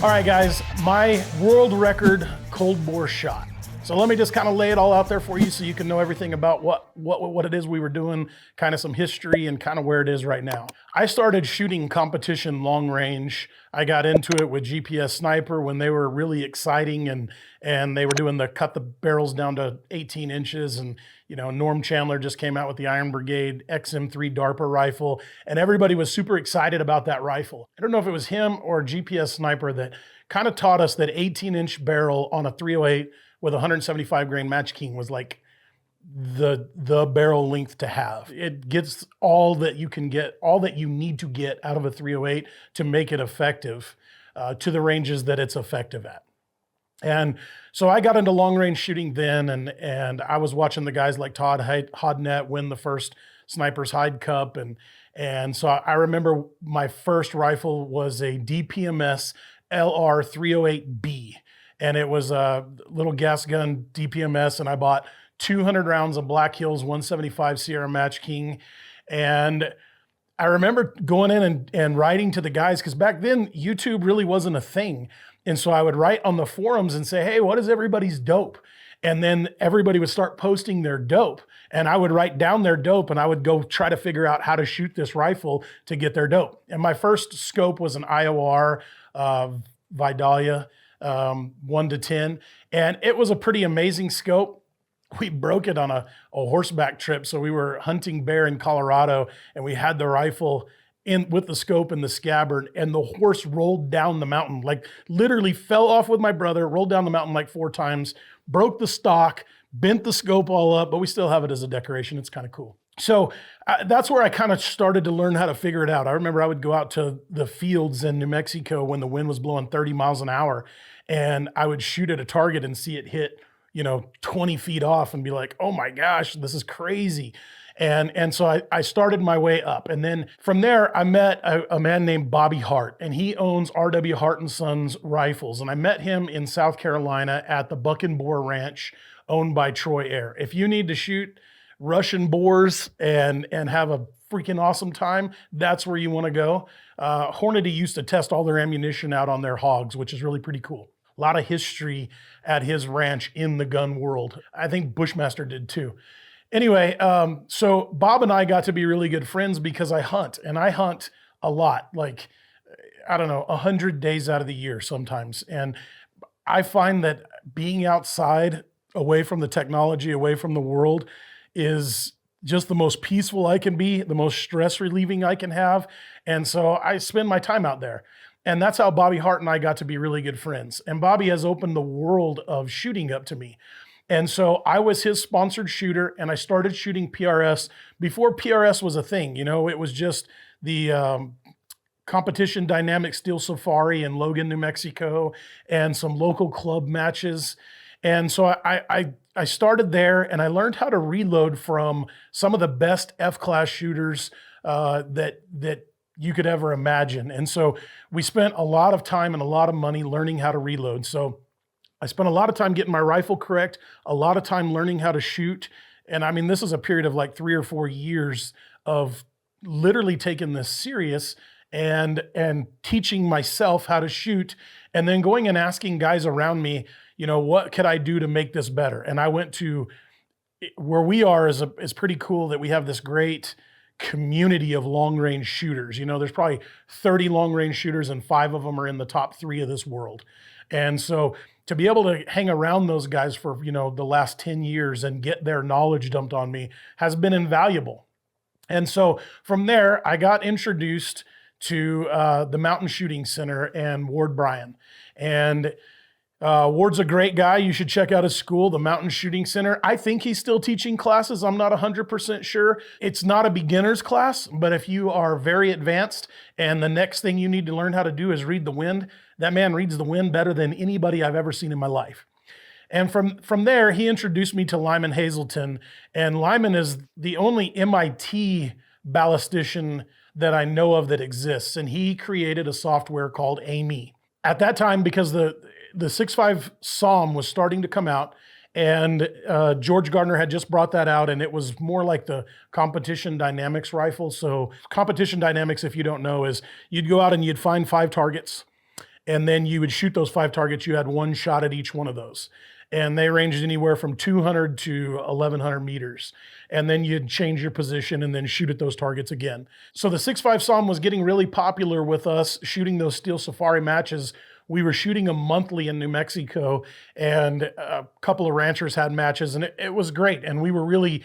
All right, guys, my world record cold bore shot. So let me just kind of lay it all out there for you so you can know everything about what it is we were doing, kind of some history and kind of where it is right now. I started shooting competition long range. I got into it with GPS Sniper when they were really exciting and they were doing the cut the barrels down to 18 inches. And, you know, Norm Chandler just came out with the Iron Brigade XM3 DARPA rifle, and everybody was super excited about that rifle. I don't know if it was him or GPS Sniper that kind of taught us that 18-inch barrel on a 308 with 175 grain Match King was like the barrel length to have. It gets all that you can get, all that you need to get out of a 308 to make it effective to the ranges that it's effective at. And so I got into long range shooting then, and I was watching the guys like Todd Hodnett win the first Sniper's Hide Cup, and so I remember my first rifle was a DPMS LR 308B. And it was a little gas gun DPMS, and I bought 200 rounds of Black Hills 175 Sierra Match King. And I remember going in and writing to the guys, because back then YouTube really wasn't a thing. And so I would write on the forums and say, hey, what is everybody's dope? And then everybody would start posting their dope. And I would write down their dope, and I would go try to figure out how to shoot this rifle to get their dope. And my first scope was an IOR Vidalia. 1 to 10, and it was a pretty amazing scope. We broke it on a horseback trip. So we were hunting bear in Colorado, and we had the rifle in with the scope and the scabbard, and the horse rolled down the mountain, like literally fell off with my brother, rolled down the mountain like 4 times, broke the stock, bent the scope all up, but we still have it as a decoration. It's kind of cool. So that's where I kind of started to learn how to figure it out. I remember I would go out to the fields in New Mexico when the wind was blowing 30 miles an hour, and I would shoot at a target and see it hit, 20 feet off and be like, oh my gosh, this is crazy. And so I started my way up. And then from there, I met a man named Bobby Hart, and he owns R.W. Hart & Sons Rifles. And I met him in South Carolina at the Buck and Boar Ranch owned by Troy Air. If you need to shoot Russian boars and have a freaking awesome time, that's where you want to go. Hornady used to test all their ammunition out on their hogs, which is really pretty cool. A lot of history at his ranch in the gun world. I think Bushmaster did too. Anyway, so Bob and I got to be really good friends because I hunt, and I hunt a lot, like, I don't know, 100 days out of the year sometimes. And I find that being outside, away from the technology, away from the world, is just the most peaceful I can be, the most stress relieving I can have. And so I spend my time out there. And that's how Bobby Hart and I got to be really good friends. And Bobby has opened the world of shooting up to me. And so I was his sponsored shooter, and I started shooting PRS before PRS was a thing. It was just the Competition Dynamic Steel Safari in Logan, New Mexico, and some local club matches. And so I started there, and I learned how to reload from some of the best F-class shooters that you could ever imagine. And so we spent a lot of time and a lot of money learning how to reload. So I spent a lot of time getting my rifle correct, a lot of time learning how to shoot. And I mean, this is a period of like 3 or 4 years of literally taking this serious and teaching myself how to shoot, and then going and asking guys around me, what could I do to make this better? And I went to where we are is pretty cool that we have this great community of long range shooters. There's probably 30 long range shooters, and 5 of them are in the top 3 of this world. And so to be able to hang around those guys for, the last 10 years and get their knowledge dumped on me has been invaluable. And so from there, I got introduced to the Mountain Shooting Center and Ward Bryan. And Ward's a great guy. You should check out his school, the Mountain Shooting Center. I think he's still teaching classes. I'm not 100% sure. It's not a beginner's class, but if you are very advanced and the next thing you need to learn how to do is read the wind, that man reads the wind better than anybody I've ever seen in my life. And from there, he introduced me to Lyman Hazelton. And Lyman is the only MIT ballistician that I know of that exists. And he created a software called AME. At that time, because the 6.5 SOM was starting to come out, and George Gardner had just brought that out, and it was more like the Competition Dynamics rifle. So Competition Dynamics, if you don't know, is you'd go out and you'd find 5 targets, And then you would shoot those 5 targets. You had 1 shot at each one of those. And they ranged anywhere from 200 to 1,100 meters. And then you'd change your position and then shoot at those targets again. So the 6.5 SOM was getting really popular with us shooting those Steel Safari matches. We were shooting them monthly in New Mexico, and a couple of ranchers had matches, and it was great. And we were really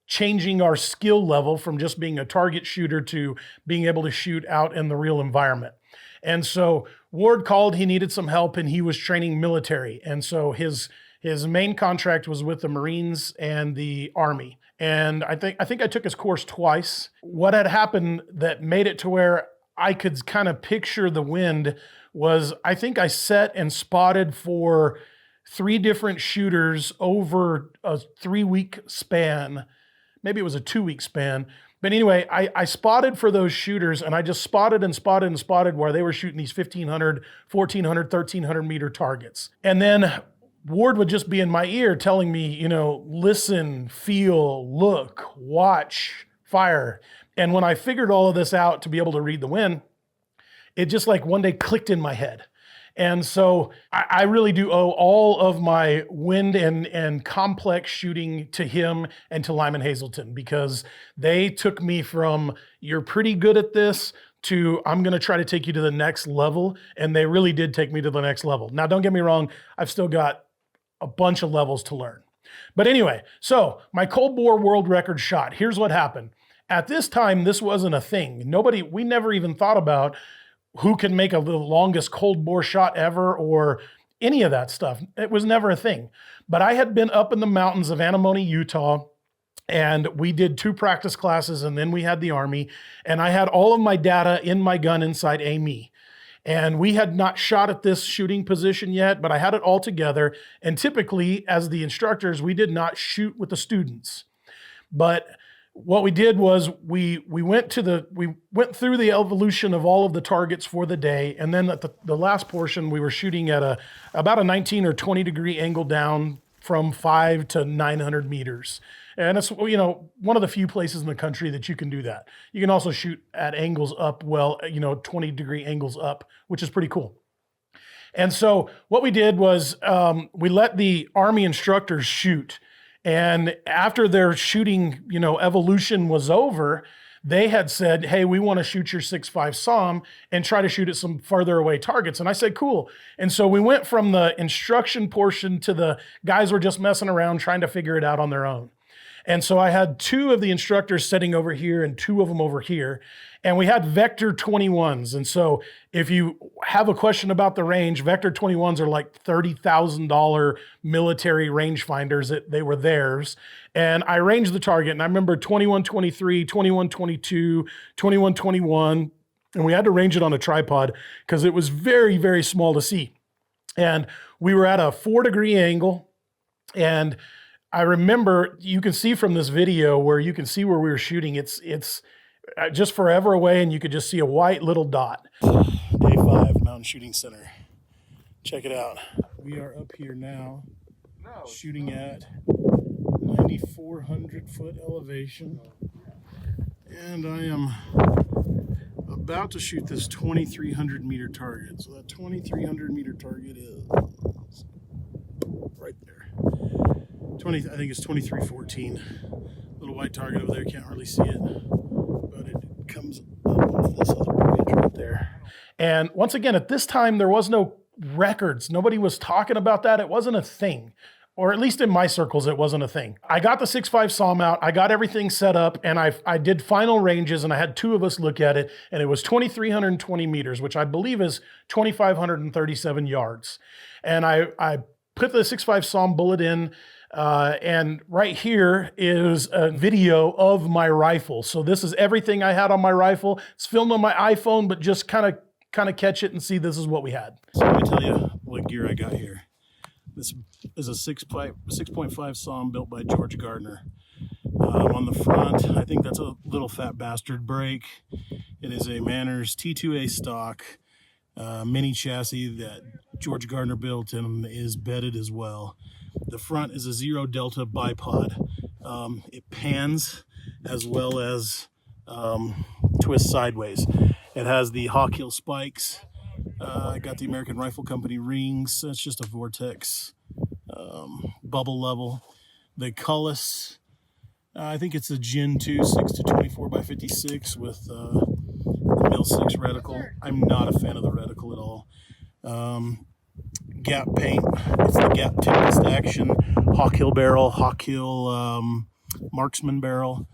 changing our skill level from just being a target shooter to being able to shoot out in the real environment. And so Ward called, he needed some help, and he was training military. And so his main contract was with the Marines and the Army. And I think I took his course twice. What had happened that made it to where I could kind of picture the wind was I think I set and spotted for 3 different shooters over a 3-week span. Maybe it was a 2-week span. But anyway, I spotted for those shooters, and I just spotted and spotted and spotted where they were shooting these 1,500, 1,400, 1,300 meter targets. And then Ward would just be in my ear telling me, you know, listen, feel, look, watch, fire. And when I figured all of this out to be able to read the wind, it just like one day clicked in my head. And so I really do owe all of my wind and complex shooting to him and to Lyman Hazelton, because they took me from you're pretty good at this to I'm going to try to take you to the next level. And they really did take me to the next level. Now, don't get me wrong, I've still got a bunch of levels to learn. But anyway, so my cold bore world record shot, here's what happened. At this time, this wasn't a thing. We never even thought about who can make the longest cold bore shot ever or any of that stuff. It was never a thing. But I had been up in the mountains of Antimony, Utah, and we did 2 practice classes, and then we had the Army, and I had all of my data in my gun inside AME. And we had not shot at this shooting position yet, but I had it all together. And typically, as the instructors, we did not shoot with the students. But what we did was we went through the evolution of all of the targets for the day, and then at the last portion we were shooting at about a 19 or 20 degree angle down from 5 to 900 meters. And it's, you know, one of the few places in the country that you can do that. You can also shoot at angles up, 20 degree angles up, which is pretty cool. And so what we did was we let the Army instructors shoot. And after their shooting, evolution was over, they had said, hey, we want to shoot your 6.5 SOM and try to shoot at some farther away targets. And I said, cool. And so we went from the instruction portion to the guys were just messing around trying to figure it out on their own. And so I had 2 of the instructors sitting over here and 2 of them over here. And we had Vector 21s. And so if you have a question about the range, Vector 21s are like $30,000 military rangefinders. They were theirs. And I ranged the target. And I remember 2123, 2122, 2121. And we had to range it on a tripod because it was very, very small to see. And we were at a 4 degree angle. And I remember, you can see from this video where you can see where we were shooting, it's just forever away, and you could just see a white little dot. Day 5, Mountain Shooting Center. Check it out. We are up here now, shooting at 9,400 foot elevation. And I am about to shoot this 2,300 meter target. So that 2,300 meter target is right there. I think it's 2314. Little white target over there, can't really see it, but it comes up off this other ridge right there. And once again, at this time, there was no records. Nobody was talking about that. It wasn't a thing, or at least in my circles, it wasn't a thing. I got the 6.5 SOM out, I got everything set up, and I did final ranges, and I had 2 of us look at it, and it was 2,320 meters, which I believe is 2,537 yards. And I put the 6.5 SOM bullet in, and right here is a video of my rifle. So this is everything I had on my rifle. It's filmed on my iPhone, but just kind of catch it and see this is what we had. So let me tell you what gear I got here. This is a 6.5 SOM built by George Gardner. On the front, I think that's a little fat bastard brake. It is a Manners T2A stock mini chassis that George Gardner built and is bedded as well. The front is a 0 Delta bipod. It pans as well as twists sideways. It has the Hawk Hill spikes I got the American Rifle Company rings. It's just a Vortex bubble level. The Cullis, I think it's a Gen 2 6 to 24 by 56 with the Mil 6 reticle. I'm not a fan of the reticle at all. Gap paint. It's the Gap Tempest Action Hawk Hill barrel, Hawk Hill Marksman barrel.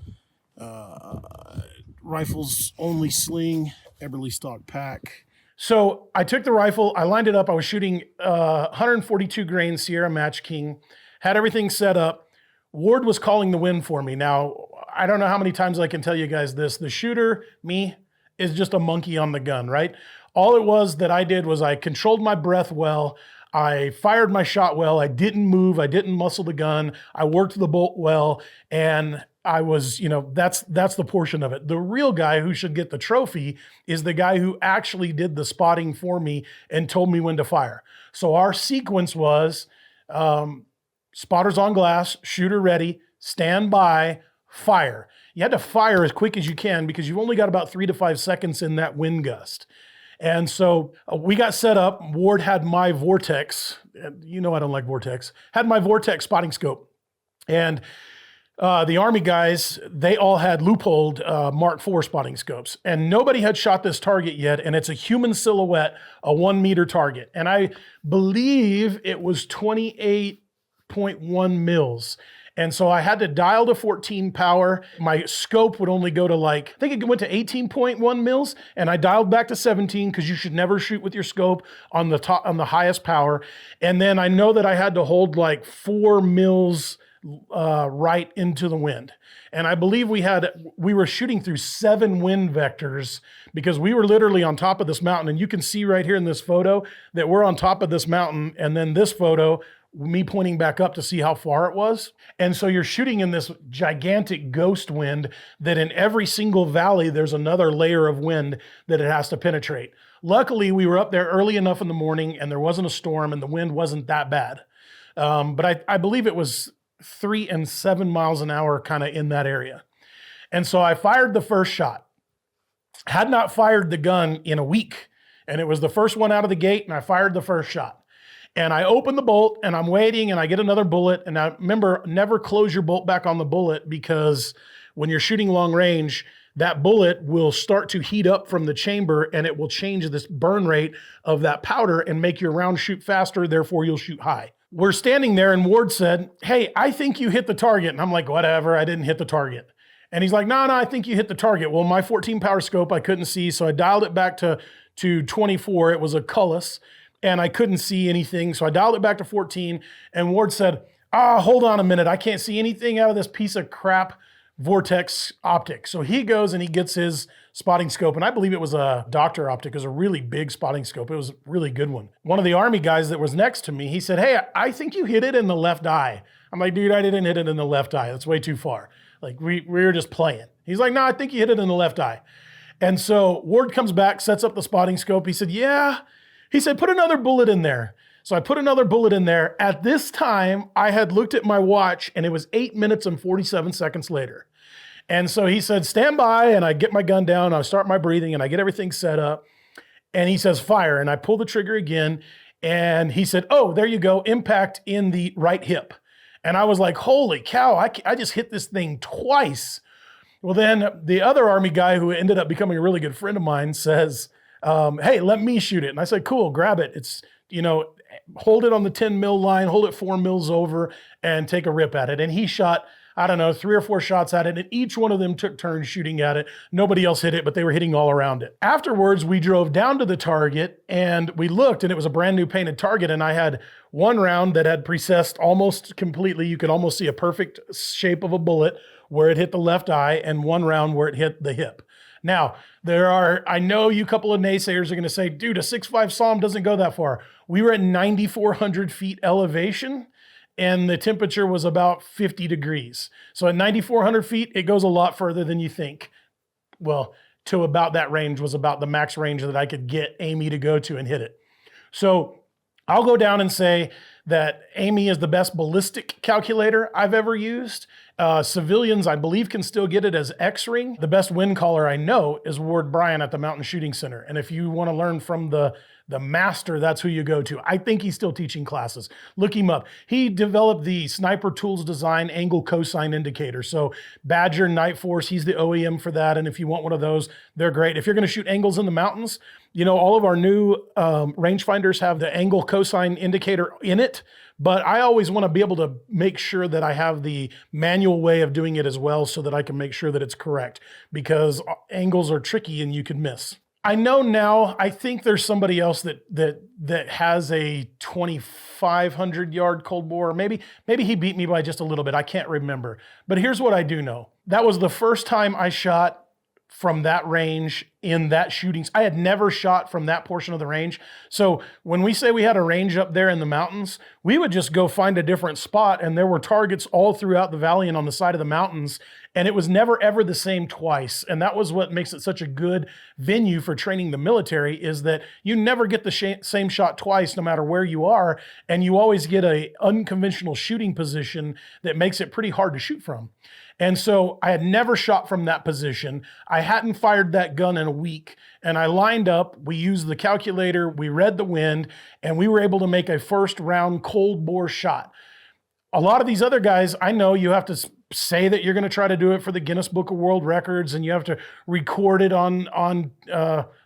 Rifles only sling, Eberly stock pack. So I took the rifle, I lined it up. I was shooting 142 grain Sierra Match King, had everything set up. Ward was calling the wind for me. Now, I don't know how many times I can tell you guys this. The shooter, me, is just a monkey on the gun, right? All it was that I did was I controlled my breath well. I fired my shot well. I didn't move. I didn't muscle the gun. I worked the bolt well. And I was, that's the portion of it. The real guy who should get the trophy is the guy who actually did the spotting for me and told me when to fire. So our sequence was spotters on glass, shooter ready, stand by, fire. You had to fire as quick as you can because you've only got about 3 to 5 seconds in that wind gust. And so we got set up. Ward had my Vortex. I don't like Vortex. Had my Vortex spotting scope. And the Army guys, they all had loopholed Mark IV spotting scopes. And nobody had shot this target yet. And it's a human silhouette, a 1 meter target. And I believe it was 28.1 mils. And so I had to dial to 14 power. My scope would only go to I think it went to 18.1 mils, and I dialed back to 17 because you should never shoot with your scope on the highest power. And then I know that I had to hold 4 mils right into the wind. And I believe we were shooting through 7 wind vectors because we were literally on top of this mountain. And you can see right here in this photo that we're on top of this mountain. And then this photo, me pointing back up to see how far it was. And so you're shooting in this gigantic ghost wind that in every single valley, there's another layer of wind that it has to penetrate. Luckily, we were up there early enough in the morning and there wasn't a storm and the wind wasn't that bad. But I believe it was 3 and 7 miles an hour kind of in that area. And so I fired the first shot. Had not fired the gun in a week. And it was the first one out of the gate and I fired the first shot. And I open the bolt and I'm waiting and I get another bullet. And now remember, never close your bolt back on the bullet because when you're shooting long range, that bullet will start to heat up from the chamber and it will change this burn rate of that powder and make your round shoot faster. Therefore, you'll shoot high. We're standing there and Ward said, "Hey, I think you hit the target." And I'm like, "Whatever, I didn't hit the target." And he's like, no, I think you hit the target. Well, my 14 power scope, I couldn't see. So I dialed it back to 24. It was a Cullis. And I couldn't see anything. So I dialed it back to 14 and Ward said, hold on a minute. I can't see anything out of this piece of crap Vortex optic. So he goes and he gets his spotting scope. And I believe it was a Doctor optic. It was a really big spotting scope. It was a really good one. One of the Army guys that was next to me, he said, "Hey, I think you hit it in the left eye." I'm like, "Dude, I didn't hit it in the left eye. That's way too far." We were just playing. He's like, "No, I think you hit it in the left eye." And so Ward comes back, sets up the spotting scope. He said, "Yeah." He said, "Put another bullet in there." So I put another bullet in there. At this time, I had looked at my watch and it was 8 minutes and 47 seconds later. And so he said, "Stand by." And I get my gun down, I start my breathing and I get everything set up. And he says, "Fire." And I pull the trigger again. And he said, "Oh, there you go. Impact in the right hip." And I was like, holy cow, I just hit this thing twice. Well, then the other Army guy who ended up becoming a really good friend of mine says, "Hey, let me shoot it." And I said, "Cool, grab it. It's, hold it on the 10 mil line, hold it 4 mils over and take a rip at it." And he shot, 3 or 4 shots at it. And each one of them took turns shooting at it. Nobody else hit it, but they were hitting all around it. Afterwards, we drove down to the target and we looked and it was a brand new painted target. And I had one round that had precessed almost completely. You could almost see a perfect shape of a bullet where it hit the left eye and one round where it hit the hip. Now, I know you couple of naysayers are going to say, "Dude, a 6.5 SAUM doesn't go that far." We were at 9,400 feet elevation and the temperature was about 50 degrees. So at 9,400 feet, it goes a lot further than you think. Well, to about that range was about the max range that I could get Amy to go to and hit it. So I'll go down and say that Amy is the best ballistic calculator I've ever used. Civilians, I believe, can still get it as X-ring. The best wind caller I know is Ward Bryan at the Mountain Shooting Center. And if you want to learn from the the master, that's who you go to. I think he's still teaching classes. Look him up. He developed the Sniper Tools Design angle cosine indicator. So Badger, Night Force, he's the OEM for that. And if you want one of those, they're great. If you're going to shoot angles in the mountains, you know, all of our new rangefinders have the angle cosine indicator in it. But I always want to be able to make sure that I have the manual way of doing it as well so that I can make sure that it's correct, because angles are tricky and you could miss. I know now, I think there's somebody else that has a 2,500 yard cold bore. Maybe he beat me by just a little bit. I can't remember. But here's what I do know. That was the first time I shot from that range in that shooting. I had never shot from that portion of the range. So when we say we had a range up there in the mountains, we would just go find a different spot, and there were targets all throughout the valley and on the side of the mountains, and it was never ever the same twice. And that was what makes it such a good venue for training the military, is that you never get the same shot twice no matter where you are, and you always get a unconventional shooting position that makes it pretty hard to shoot from. And so I had never shot from that position. I hadn't fired that gun in a week, and I lined up. We used the calculator, we read the wind, and we were able to make a first round cold bore shot. A lot of these other guys, I know you have to say that you're going to try to do it for the Guinness Book of World Records, and you have to record it on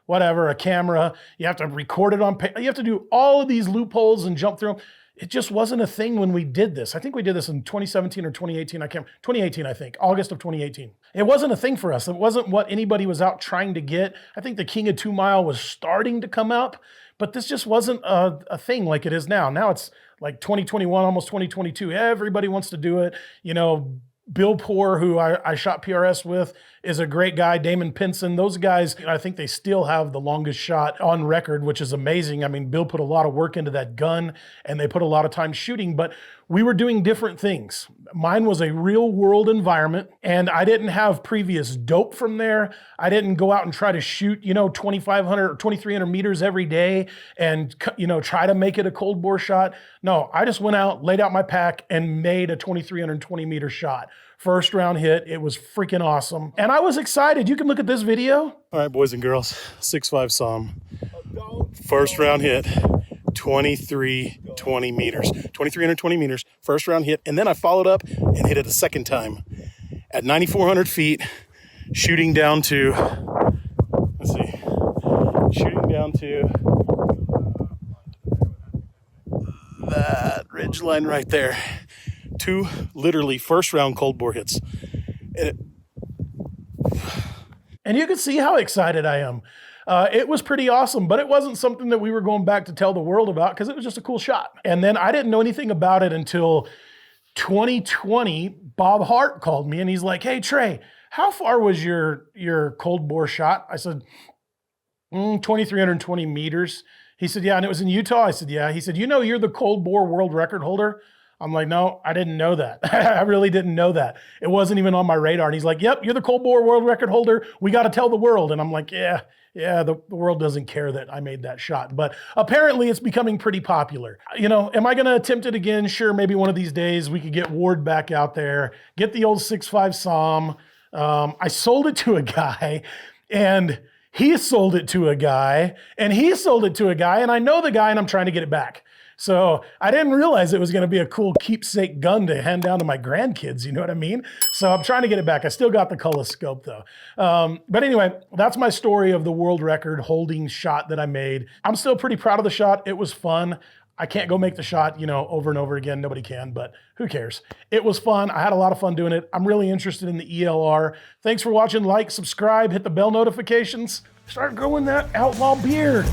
whatever, a camera. You have to record it on, you have to do all of these loopholes and jump through them. It just wasn't a thing when we did this. I think we did this in 2017 or 2018. 2018, I think, August of 2018. It wasn't a thing for us. It wasn't what anybody was out trying to get. I think the King of 2 Mile was starting to come up, but this just wasn't a thing like it is now. Now it's like 2021, almost 2022. Everybody wants to do it. You know, Bill Poor, who I shot PRS with, is a great guy. Damon Pinson, those guys, I think they still have the longest shot on record, which is amazing. I mean, Bill put a lot of work into that gun, and they put a lot of time shooting, but we were doing different things. Mine was a real world environment, and I didn't have previous dope from there. I didn't go out and try to shoot, 2,500 or 2,300 meters every day and, try to make it a cold bore shot. No, I just went out, laid out my pack, and made a 2,320 meter shot. First round hit. It was freaking awesome. And I was excited. You can look at this video. All right, boys and girls, 6.5 SOM. First round hit, 2,320 meters. 2,320 meters, first round hit. And then I followed up and hit it a second time at 9,400 feet, shooting down to, that ridge line right there. 2 literally first round cold bore hits. And you can see how excited I am. It was pretty awesome, but it wasn't something that we were going back to tell the world about because it was just a cool shot. And then I didn't know anything about it until 2020. Bob Hart called me and he's like, "Hey Trey, how far was your cold bore shot?" I said, 2,320 meters. He said, "Yeah, and it was in Utah." I said, "Yeah." He said, "You're the cold bore world record holder?" I'm like, "No, I didn't know that." I really didn't know that. It wasn't even on my radar. And he's like, "Yep, you're the cold bore world record holder. We got to tell the world." And I'm like, yeah, the world doesn't care that I made that shot. But apparently it's becoming pretty popular. Am I going to attempt it again? Sure, maybe one of these days we could get Ward back out there, get the old 6.5 SOM. I sold it to a guy, and he sold it to a guy, and he sold it to a guy, and I know the guy, and I'm trying to get it back. So I didn't realize it was going to be a cool keepsake gun to hand down to my grandkids. You know what I mean? So I'm trying to get it back. I still got the color scope though. But anyway, that's my story of the world record holding shot that I made. I'm still pretty proud of the shot. It was fun. I can't go make the shot, over and over again. Nobody can, but who cares? It was fun. I had a lot of fun doing it. I'm really interested in the ELR. Thanks for watching. Like, subscribe, hit the bell notifications. Start growing that Outlaw beard.